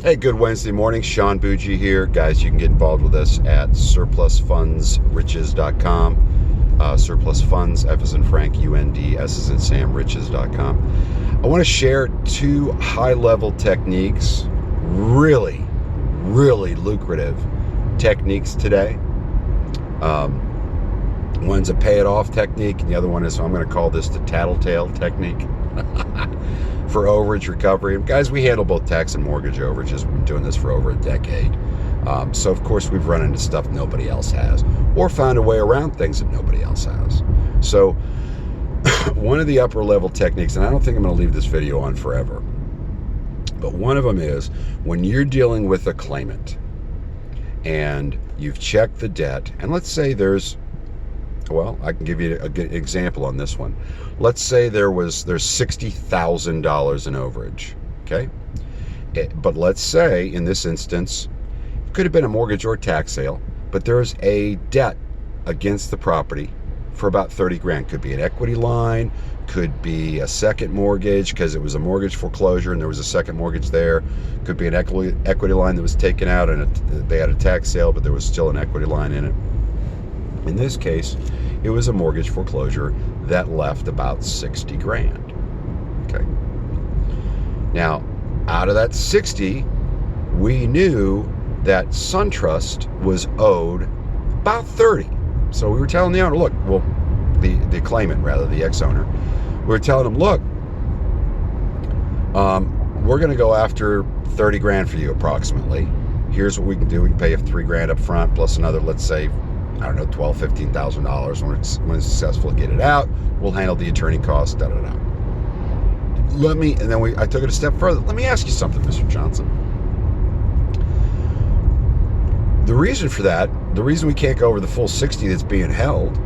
Hey, good Wednesday morning. Sean Bougie here. Guys, you can get involved with us at SurplusFundsRiches.com. Surplus Funds, F as in Frank, UND, S as in Sam, Riches.com. I want to share two high-level techniques, really lucrative techniques today. One's a pay-it-off technique, and the other one is, I'm going to call this the tattletale technique. For overage recovery. And guys, we handle both tax and mortgage overages. We've been doing this for over a decade. So of course we've run into stuff nobody else has, or found a way around things that nobody else has. So one of the upper level techniques, and I don't think I'm going to leave this video on forever, but one of them is when you're dealing with a claimant and you've checked the debt, and let's say there's, well, I can give you a good example on this one. Let's say there's $60,000 in overage, okay? But let's say in this instance, it could have been a mortgage or tax sale, but there's a debt against the property for about 30 grand. Could be an equity line, could be a second mortgage because it was a mortgage foreclosure and there was a second mortgage there. Could be an equity line that was taken out and they had a tax sale, but there was still an equity line in it. In this case, it was a mortgage foreclosure that left about 60 grand. Okay. Now, out of that 60, we knew that SunTrust was owed about 30. So we were telling the owner, look, well, the claimant, rather, the ex-owner, we were telling him, look, we're going to go after 30 grand for you approximately. Here's what we can do. We can pay you 3 grand up front plus another, let's say, I don't know, $12,000, $15,000 when it's successful to get it out. We'll handle the attorney costs, I took it a step further. Let me ask you something, Mr. Johnson. The reason for that, the reason we can't go over the full 60 that's being held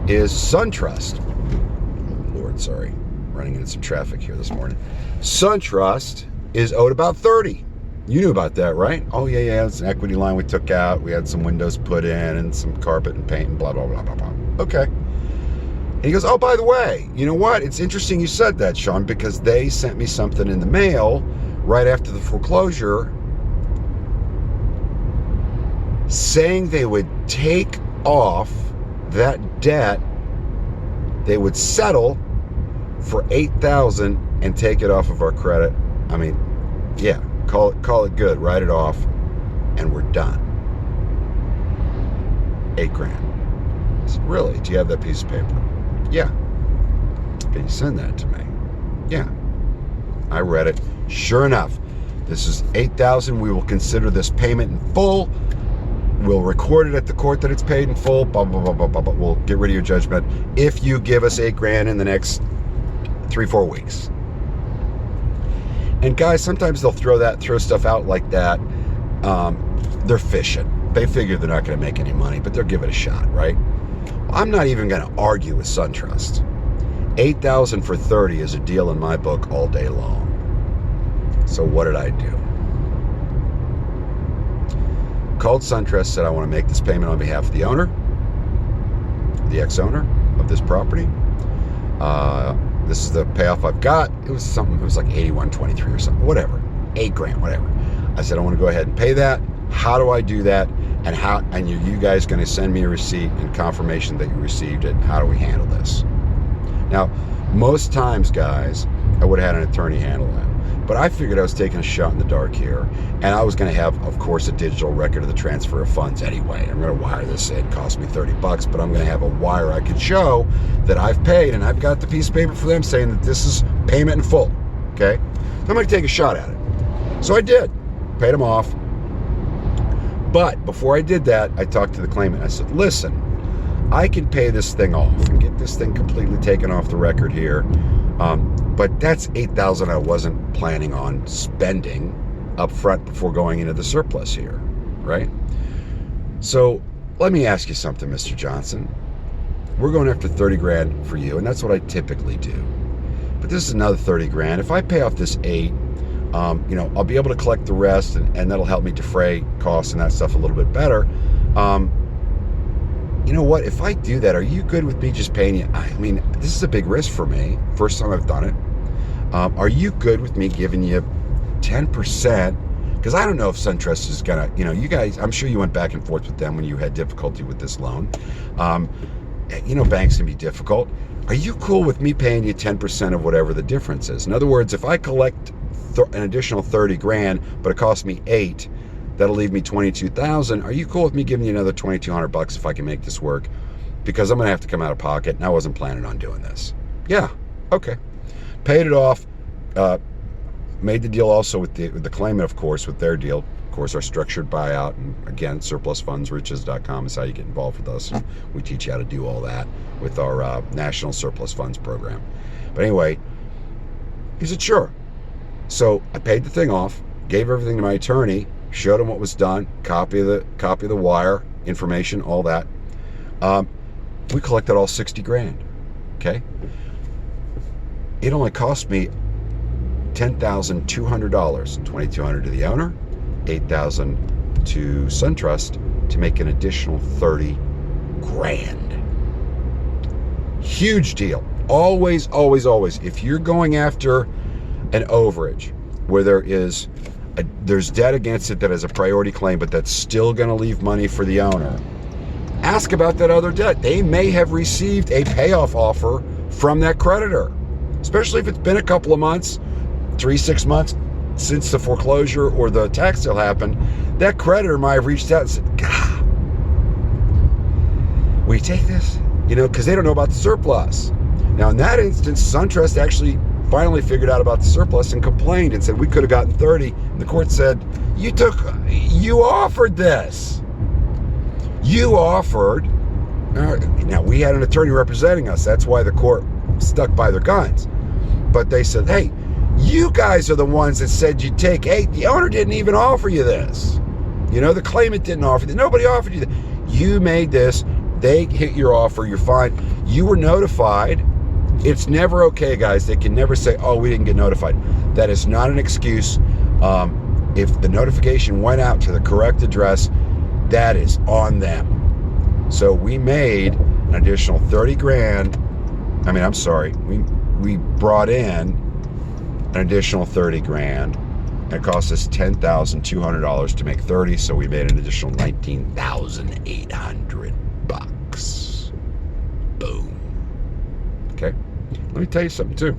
is SunTrust. Oh, Lord, sorry. Running into some traffic here this morning. SunTrust is owed about 30. You knew about that, right? Oh, yeah, it's an equity line we took out. We had some windows put in and some carpet and paint and blah, blah, blah, blah, blah. Okay. And he goes, oh, by the way, you know what? It's interesting you said that, Sean, because they sent me something in the mail right after the foreclosure saying they would take off that debt. They would settle for $8,000 and take it off of our credit. I mean, yeah. Call it good, write it off, and we're done. 8 grand. So really, do you have that piece of paper? Yeah. Can you send that to me? Yeah. I read it. Sure enough, this is $8,000. We will consider this payment in full. We'll record it at the court that it's paid in full. Blah, blah, blah, blah, blah, blah. We'll get rid of your judgment if you give us 8 grand in the next 3-4 weeks. And guys, sometimes they'll throw stuff out like that. They're fishing. They figure they're not going to make any money, but they'll give it a shot, right? I'm not even going to argue with SunTrust. $8,000 for 30 is a deal in my book all day long. So what did I do? Called SunTrust, said I want to make this payment on behalf of the owner, the ex-owner of this property. This is the payoff I've got. It was like 81.23 or something, whatever, 8 grand, whatever. I said, I want to go ahead and pay that. How do I do that? And are you guys going to send me a receipt and confirmation that you received it? How do we handle this? Now, most times, guys, I would have had an attorney handle that. But I figured I was taking a shot in the dark here, and I was going to have, of course, a digital record of the transfer of funds anyway. I'm going to wire this in. It cost me $30, but I'm going to have a wire I can show that I've paid, and I've got the piece of paper for them saying that this is payment in full. Okay? So I'm going to take a shot at it. So I did. Paid them off. But before I did that, I talked to the claimant. I said, listen, I can pay this thing off and get this thing completely taken off the record here. But that's $8,000 I wasn't planning on spending up front before going into the surplus here, right? So let me ask you something, Mr. Johnson. We're going after 30 grand for you, and that's what I typically do. But this is another 30 grand. If I pay off this 8, I'll be able to collect the rest, and that'll help me defray costs and that stuff a little bit better. You know what? If I do that, are you good with me just paying you? I mean, this is a big risk for me. First time I've done it. Are you good with me giving you 10% Because I don't know if SunTrust is going to, you guys, I'm sure you went back and forth with them when you had difficulty with this loan. Banks can be difficult. Are you cool with me paying you 10% of whatever the difference is? In other words, if I collect an additional 30 grand, but it costs me 8, that'll leave me 22,000. Are you cool with me giving you another 2,200 bucks if I can make this work? Because I'm going to have to come out of pocket, and I wasn't planning on doing this. Yeah, okay. Paid it off. Made the deal also with the claimant, of course, with their deal. Of course, our structured buyout. And again, SurplusFundsRiches.com is how you get involved with us. We teach you how to do all that with our National Surplus Funds program. But anyway, he said, sure. So I paid the thing off, gave everything to my attorney, showed him what was done, copy of the wire, information, all that. We collected all 60 grand. Okay. It only cost me $10,200, $2,200 to the owner, $8,000 to SunTrust to make an additional 30 grand. Huge deal. Always, always, always. If you're going after an overage where there's debt against it that is a priority claim, but that's still going to leave money for the owner, ask about that other debt. They may have received a payoff offer from that creditor, especially if it's been a couple of months, 3-6 months since the foreclosure or the tax sale happened. That creditor might have reached out and said, God, will you take this? Because they don't know about the surplus. Now, in that instance, SunTrust actually finally figured out about the surplus and complained and said, we could have gotten 30. And the court said, you offered this. You offered. Now, we had an attorney representing us. That's why the court stuck by their guns. But they said, hey, you guys are the ones that said you'd take 8. The owner didn't even offer you this. The claimant didn't offer you. Nobody offered you this. You made this. They hit your offer. You're fine. You were notified. It's never okay, guys. They can never say, oh, we didn't get notified. That is not an excuse. If the notification went out to the correct address, that is on them. So we made an additional 30 grand. We brought in an additional 30 grand. It cost us $10,200 to make 30, so we made an additional $19,800. Boom. Okay. Let me tell you something too,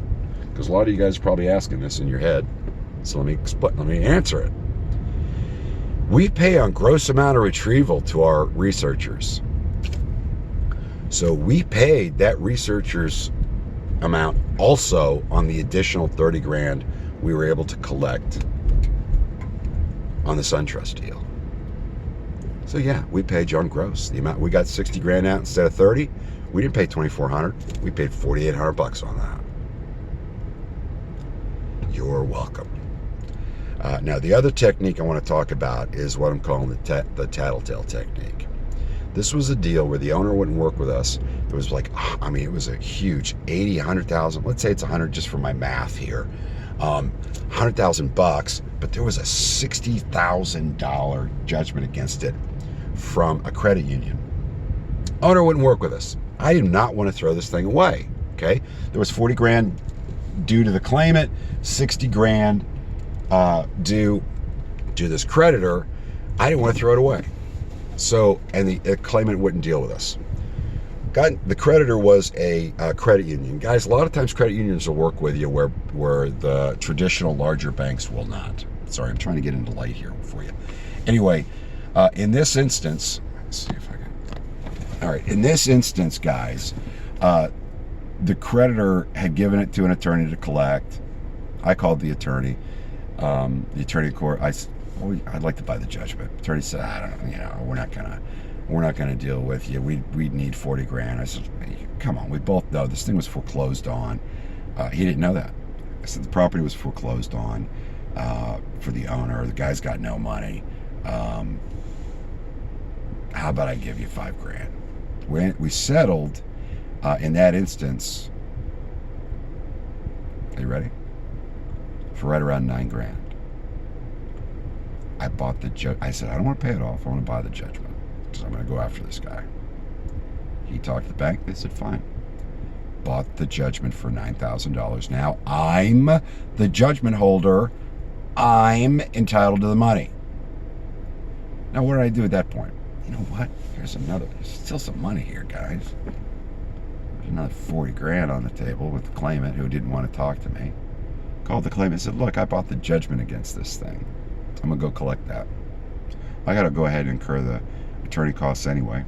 because a lot of you guys are probably asking this in your head. So let me answer it. We pay on gross amount of retrieval to our researchers. So we paid that researcher's amount also on the additional 30 grand we were able to collect on the SunTrust deal. So yeah, we paid you on gross. The amount we got 60 grand out instead of 30. We didn't pay 2,400. We paid 4,800 bucks on that. You're welcome. Now the other technique I want to talk about is what I'm calling the tattletale technique. This was a deal where the owner wouldn't work with us. It was like, it was a huge 80, 100,000. Let's say it's 100 just for my math here. 100,000 bucks, but there was a $60,000 judgment against it from a credit union. Owner wouldn't work with us. I did not want to throw this thing away. Okay, there was 40 grand due to the claimant, 60 grand due to this creditor. I didn't want to throw it away. So, and the claimant wouldn't deal with us. The creditor was a credit union. Guys, a lot of times credit unions will work with you where the traditional larger banks will not. Sorry, I'm trying to get into light here for you. Anyway, in this instance, let's see if I can. All right, in this instance, guys, the creditor had given it to an attorney to collect. I called the attorney. The attorney in court, I'd like to buy the judgment. The attorney said, I don't know, we're not gonna deal with you. We'd need 40 grand. I said, hey, come on, we both know this thing was foreclosed on. He didn't know that. I said the property was foreclosed on for the owner. The guy's got no money. How about I give you 5 grand? We settled in that instance. Are you ready? For right around 9 grand. I bought the I said, I don't want to pay it off. I want to buy the judgment because I'm going to go after this guy. He talked to the bank. They said, fine. Bought the judgment for $9,000. Now I'm the judgment holder. I'm entitled to the money. Now, what did I do at that point? You know what? There's still some money here, guys. There's another 40 grand on the table with the claimant who didn't want to talk to me. Called the claimant and said, look, I bought the judgment against this thing. I'm going to go collect that. I got to go ahead and incur the attorney costs anyway.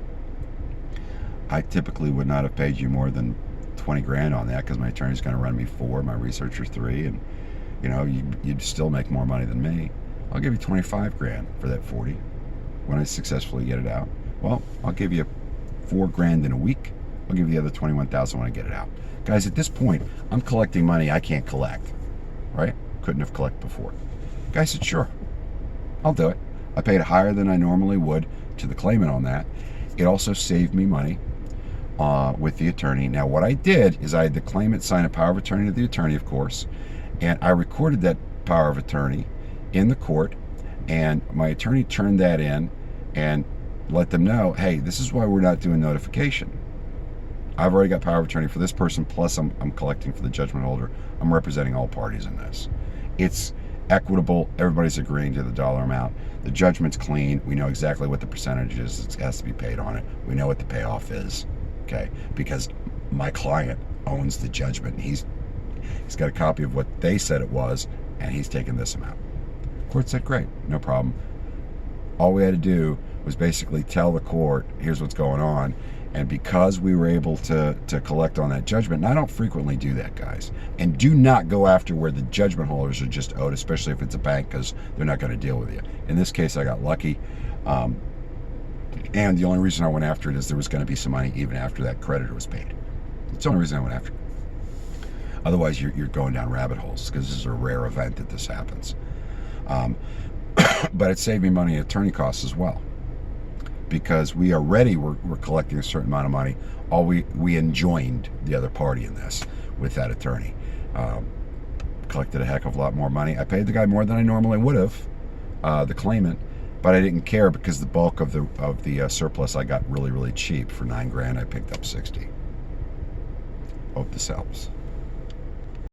I typically would not have paid you more than 20 grand on that because my attorney's going to run me 4, my researcher 3, and you know, you'd still make more money than me. I'll give you 25 grand for that 40 when I successfully get it out. Well, I'll give you 4 grand in a week. I'll give you the other 21,000 when I get it out. Guys, at this point, I'm collecting money I can't collect, right? Couldn't have collected before. Guy said, sure, I'll do it. I paid higher than I normally would to the claimant on that. It also saved me money with the attorney. Now, what I did is I had the claimant sign a power of attorney to the attorney, of course, and I recorded that power of attorney in the court, and my attorney turned that in and let them know, hey, this is why we're not doing notification. I've already got power of attorney for this person, plus I'm collecting for the judgment holder. I'm representing all parties in this. It's equitable. Everybody's agreeing to the dollar amount. The judgment's clean. We know exactly what the percentage is that has to be paid on it. We know what the payoff is, okay? Because my client owns the judgment. He's got a copy of what they said it was, and he's taking this amount. Court said, great, no problem. All we had to do was basically tell the court, here's what's going on. And because we were able to collect on that judgment, and I don't frequently do that, guys, and do not go after where the judgment holders are just owed, especially if it's a bank, because they're not going to deal with you. In this case, I got lucky. And the only reason I went after it is there was going to be some money even after that creditor was paid. It's the only reason I went after it. Otherwise, you're going down rabbit holes, because this is a rare event that this happens. But it saved me money in attorney costs as well, because we're collecting a certain amount of money. We enjoined the other party in this with that attorney. Collected a heck of a lot more money. I paid the guy more than I normally would have, the claimant, but I didn't care because the bulk of the surplus I got really, really cheap. For 9 grand, I picked up 60. Hope this helps.